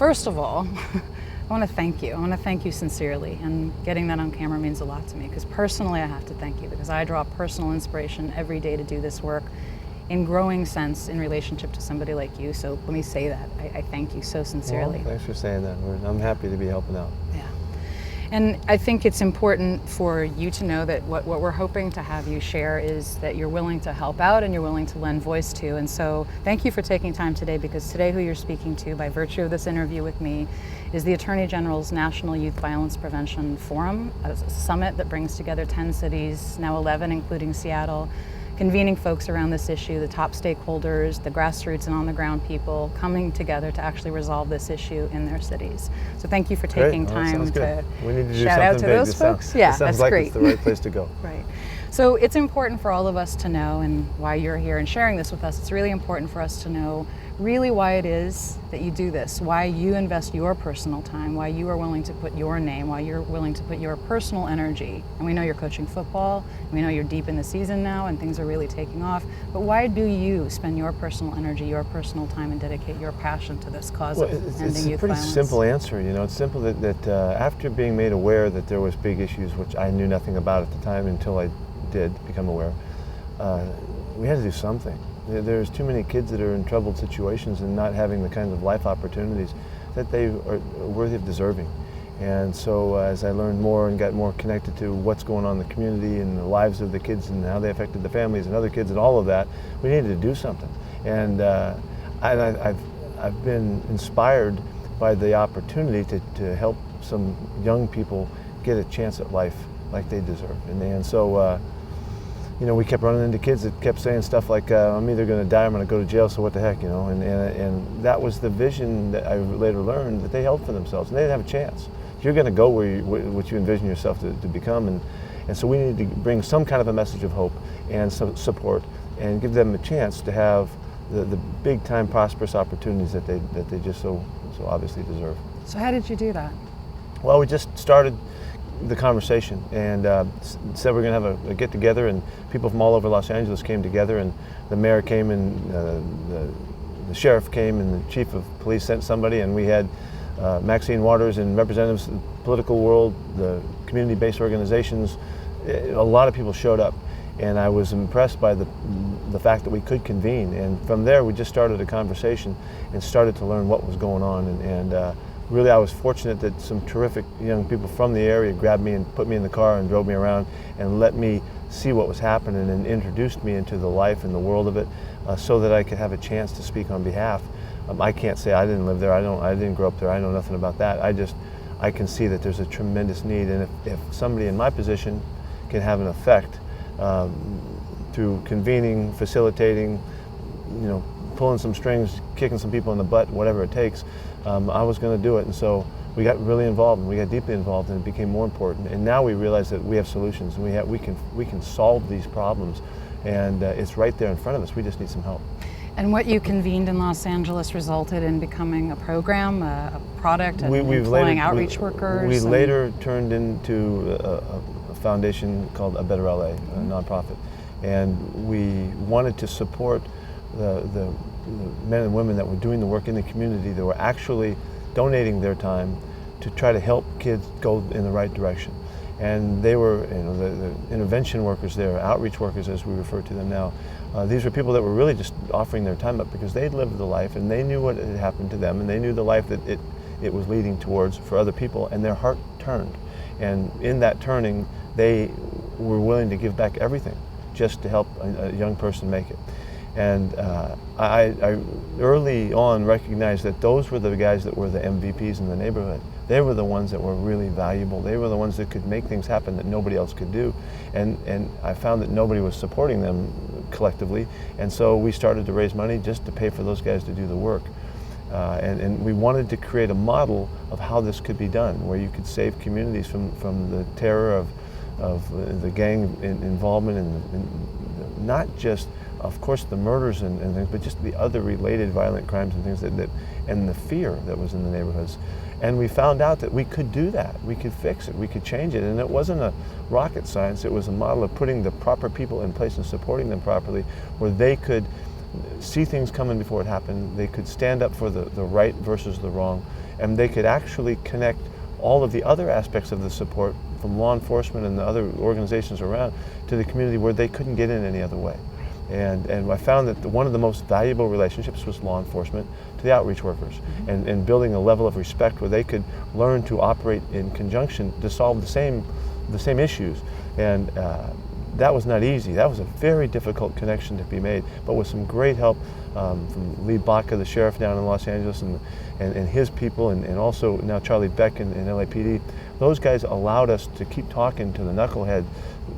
First of all, I want to thank you. I want to thank you sincerely, and getting that on camera means a lot to me, because personally I have to thank you, because I draw personal inspiration every day to do this work in growing sense in relationship to somebody like you. So let me say that. I thank you so sincerely. Well, thanks for saying that. I'm happy to be helping out. Yeah. And I think it's important for you to know that what we're hoping to have you share is that you're willing to help out and you're willing to lend voice to. And so thank you for taking time today, because today who you're speaking to by virtue of this interview with me is the Attorney General's National Youth Violence Prevention Forum, a summit that brings together 10 cities, now 11 including Seattle, convening folks around this issue, the top stakeholders, the grassroots and on-the-ground people coming together to actually resolve this issue in their cities. So thank you for taking time to we need to do shout out to big. those folks. Yeah, that's like great. It's the right place to go. Right. So it's important for all of us to know, and why you're here and sharing this with us, it's really important for us to know really why it is that you do this, why you invest your personal time, why you are willing to put your name, why you're willing to put your personal energy. And we know you're coaching football, and we know you're deep in the season now and things are really taking off, but why do you spend your personal energy, your personal time, and dedicate your passion to this cause of ending youth violence? It's a pretty simple answer. It's simple that after being made aware that there was big issues, which I knew nothing about at the time until I did become aware, we had to do something. There's too many kids that are in troubled situations and not having the kinds of life opportunities that they are worthy of deserving. And so as I learned more and got more connected to what's going on in the community and the lives of the kids and how they affected the families and other kids and all of that, we needed to do something. And I've been inspired by the opportunity to help some young people get a chance at life like they deserve. And so we kept running into kids that kept saying stuff like, I'm either going to die or I'm going to go to jail, so what the heck, and that was the vision that I later learned that they held for themselves, and they didn't have a chance. You're going to go what you envision yourself to become, and so we need to bring some kind of a message of hope and some support and give them a chance to have the big time prosperous opportunities that they just so obviously deserve. So how did you do that? Well, we just started the conversation and said we're going to have a get together, and people from all over Los Angeles came together, and the mayor came, and the sheriff came, and the chief of police sent somebody, and we had Maxine Waters and representatives of the political world, the community-based organizations. A lot of people showed up, and I was impressed by the fact that we could convene, and from there we just started a conversation and started to learn what was going on, and really, I was fortunate that some terrific young people from the area grabbed me and put me in the car and drove me around and let me see what was happening and introduced me into the life and the world of it, so that I could have a chance to speak on behalf. I can't say I didn't live there. I didn't grow up there. I know nothing about that. I can see that there's a tremendous need, and if somebody in my position can have an effect through convening, facilitating, pulling some strings, kicking some people in the butt, whatever it takes, I was going to do it. And so we got really involved, and we got deeply involved, and it became more important. And now we realize that we have solutions, and we can solve these problems, and it's right there in front of us. We just need some help. And what you convened in Los Angeles resulted in becoming a program, a product, and employing outreach workers? We later turned into a foundation called A Better LA, a nonprofit. And we wanted to support the men and women that were doing the work in the community, that were actually donating their time to try to help kids go in the right direction. And they were, the intervention workers there, outreach workers as we refer to them now. These were people that were really just offering their time up because they'd lived the life and they knew what had happened to them, and they knew the life that it was leading towards for other people, and their heart turned. And in that turning, they were willing to give back everything just to help a young person make it. And I early on recognized that those were the guys that were the MVPs in the neighborhood. They were the ones that were really valuable. They were the ones that could make things happen that nobody else could do. And I found that nobody was supporting them collectively. And so we started to raise money just to pay for those guys to do the work. And we wanted to create a model of how this could be done, where you could save communities from the terror of the gang involvement, and not just, of course, the murders and things, but just the other related violent crimes and things and the fear that was in the neighborhoods. And we found out that we could do that. We could fix it. We could change it. And it wasn't a rocket science. It was a model of putting the proper people in place and supporting them properly, where they could see things coming before it happened. They could stand up for the right versus the wrong, and they could actually connect all of the other aspects of the support from law enforcement and the other organizations around to the community where they couldn't get in any other way. And I found that one of the most valuable relationships was law enforcement to the outreach workers, and building a level of respect where they could learn to operate in conjunction to solve the same issues. And that was not easy. That was a very difficult connection to be made, but with some great help from Lee Baca, the sheriff down in Los Angeles, and his people, and also now Charlie Beck in LAPD. Those guys allowed us to keep talking to the knucklehead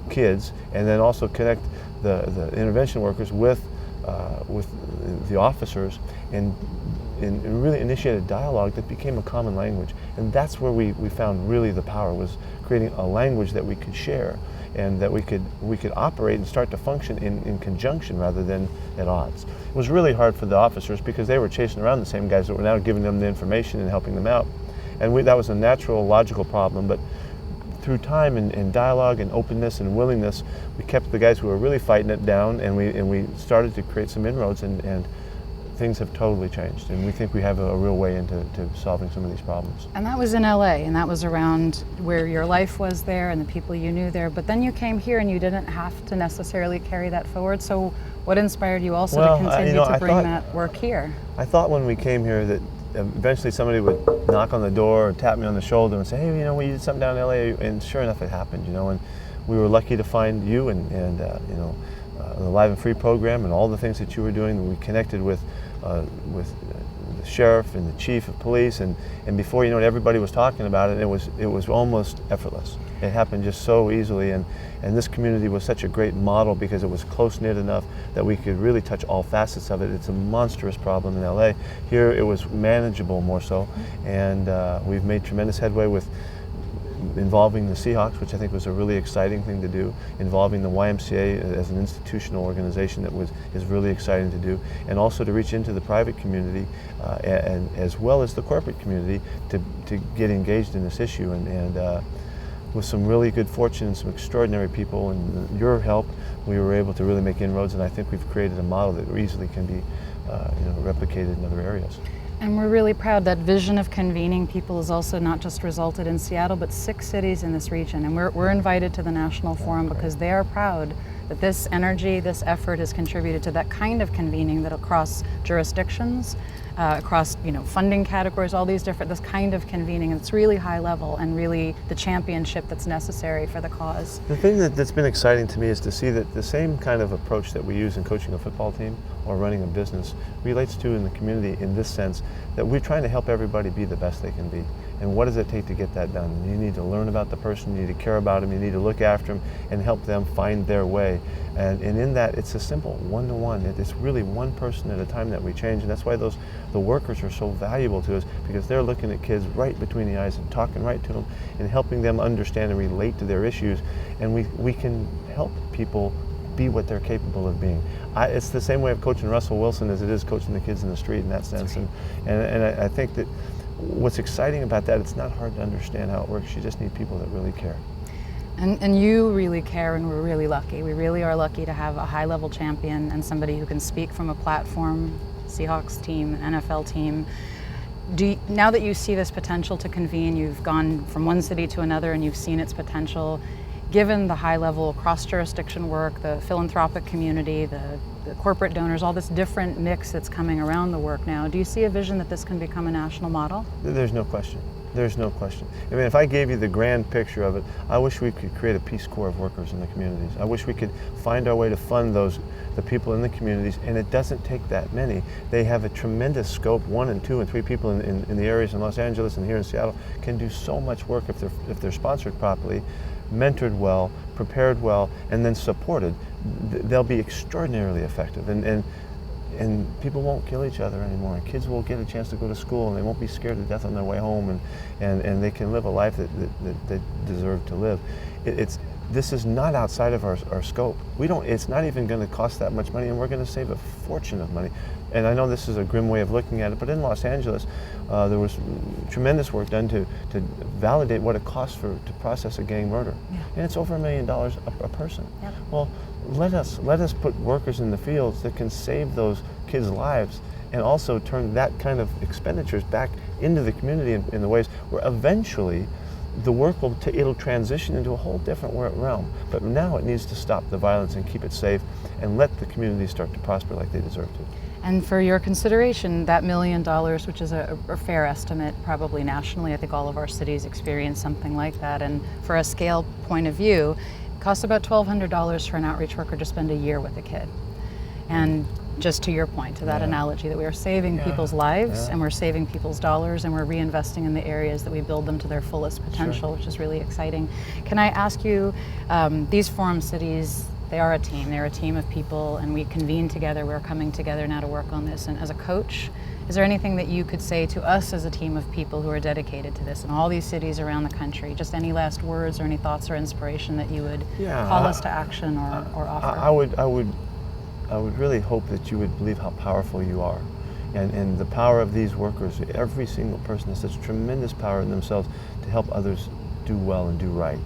kids, and then also connect the intervention workers with the officers, and really initiate a dialogue that became a common language. And that's where we found really the power, was creating a language that we could share, and that we could operate and start to function in conjunction rather than at odds. It was really hard for the officers because they were chasing around the same guys that were now giving them the information and helping them out. And that was a natural, logical problem, but through time and dialogue and openness and willingness, we kept the guys who were really fighting it down, and we started to create some inroads, and things have totally changed, and we think we have a real way into solving some of these problems. And that was in LA, and that was around where your life was there and the people you knew there, but then you came here and you didn't have to necessarily carry that forward. So what inspired you also to continue to bring that work here? I thought when we came here that eventually somebody would knock on the door or tap me on the shoulder and say, hey, we did something down in LA, and sure enough it happened, and we were lucky to find you and the Live and Free program and all the things that you were doing. We connected with the sheriff and the chief of police, and before you know it, everybody was talking about it. It was almost effortless. It happened just so easily, and this community was such a great model because it was close-knit enough that we could really touch all facets of it. It's a monstrous problem in LA. Here it was manageable more so, and we've made tremendous headway with involving the Seahawks, which I think was a really exciting thing to do, involving the YMCA as an institutional organization that is really exciting to do, and also to reach into the private community and as well as the corporate community to get engaged in this issue, and with some really good fortune and some extraordinary people and your help, we were able to really make inroads, and I think we've created a model that easily can be replicated in other areas. And we're really proud that vision of convening people has also not just resulted in Seattle, but 6 cities in this region. And we're invited to the National Forum because they are proud that this energy, this effort has contributed to that kind of convening that across jurisdictions, across funding categories, all these different, this kind of convening, and it's really high level and really the championship that's necessary for the cause. The thing that's been exciting to me is to see that the same kind of approach that we use in coaching a football team or running a business relates to in the community, in this sense that we're trying to help everybody be the best they can be. And what does it take to get that done? You need to learn about the person, you need to care about them, you need to look after them and help them find their way. And in that, it's a simple one-to-one. It's really one person at a time that we change, and that's why the workers are so valuable to us, because they're looking at kids right between the eyes and talking right to them and helping them understand and relate to their issues. And we can help people be what they're capable of being. It's the same way of coaching Russell Wilson as it is coaching the kids in the street in that sense. And I think that what's exciting about that, it's not hard to understand how it works. You just need people that really care. And you really care, and we're really lucky. We really are lucky to have a high-level champion and somebody who can speak from a platform, Seahawks team, NFL team. Now that you see this potential to convene, you've gone from one city to another and you've seen its potential, given the high-level cross-jurisdiction work, the philanthropic community, the corporate donors, all this different mix that's coming around the work now, do you see a vision that this can become a national model? There's no question. There's no question. I mean, if I gave you the grand picture of it, I wish we could create a Peace Corps of workers in the communities. I wish we could find our way to fund the people in the communities, and it doesn't take that many. They have a tremendous scope. 1 and 2 and 3 people in the areas in Los Angeles and here in Seattle can do so much work if they're sponsored properly, mentored well, prepared well, and then supported. They'll be extraordinarily effective. And people won't kill each other anymore. And kids will get a chance to go to school, and they won't be scared to death on their way home, and they can live a life that they deserve to live. This is not outside of our scope. It's not even going to cost that much money, and we're going to save a fortune of money. And I know this is a grim way of looking at it, but in Los Angeles, there was tremendous work done to validate what it costs to process a gang murder. Yeah. And it's over $1 million a person. Yep. Well, let us put workers in the fields that can save those kids' lives, and also turn that kind of expenditures back into the community in the ways where eventually the work it'll transition into a whole different realm. But now it needs to stop the violence and keep it safe and let the community start to prosper like they deserve to. And for your consideration, that $1 million, which is a fair estimate probably nationally, I think all of our cities experience something like that. And for a scale point of view, it costs about $1,200 for an outreach worker to spend a year with a kid. And just to your point, to that analogy, that we are saving people's lives and we're saving people's dollars and we're reinvesting in the areas that we build them to their fullest potential, which is really exciting. Can I ask you, these forum cities, they are a team. They're a team of people, and we convene together. We're coming together now to work on this. And as a coach, is there anything that you could say to us as a team of people who are dedicated to this in all these cities around the country? Just any last words or any thoughts or inspiration that you would call us to action or offer? I would really hope that you would believe how powerful you are. And the power of these workers, every single person has such tremendous power in themselves to help others do well and do right.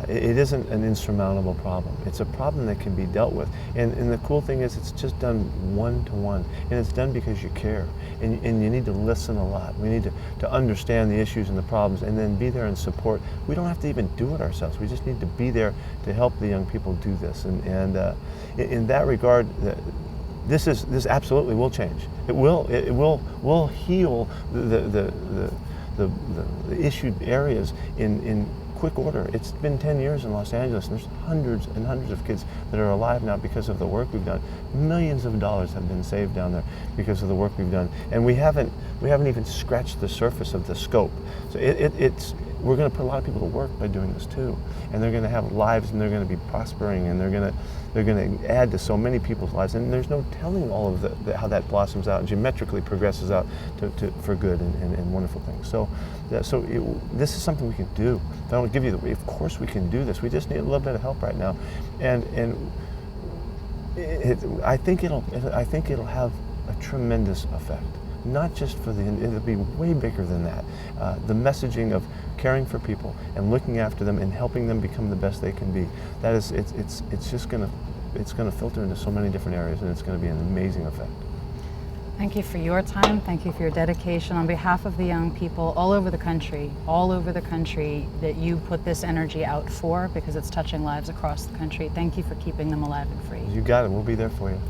It isn't an insurmountable problem. It's a problem that can be dealt with. And the cool thing is it's just done one-to-one. And it's done because you care. And you need to listen a lot. We need to understand the issues and the problems and then be there and support. We don't have to even do it ourselves. We just need to be there to help the young people do this. And in that regard, this absolutely will change. It will heal the issued areas in quick order. It's been 10 years in Los Angeles, and there's hundreds and hundreds of kids that are alive now because of the work we've done. Millions of dollars have been saved down there because of the work we've done, and we haven't even scratched the surface of the scope. So we're going to put a lot of people to work by doing this too, and they're going to have lives, and they're going to be prospering, and they're going to add to so many people's lives, and there's no telling all of how that blossoms out and geometrically progresses out for good and wonderful things. So this is something we can do. I don't give you of course we can do this. We just need a little bit of help right now, and I think it'll have a tremendous effect. Not just for it'll be way bigger than that. The messaging of caring for people and looking after them and helping them become the best they can be. That is, it's just gonna filter into so many different areas, and it's gonna be an amazing effect. Thank you for your time. Thank you for your dedication. On behalf of the young people all over the country, that you put this energy out for, because it's touching lives across the country. Thank you for keeping them alive and free. You got it. We'll be there for you.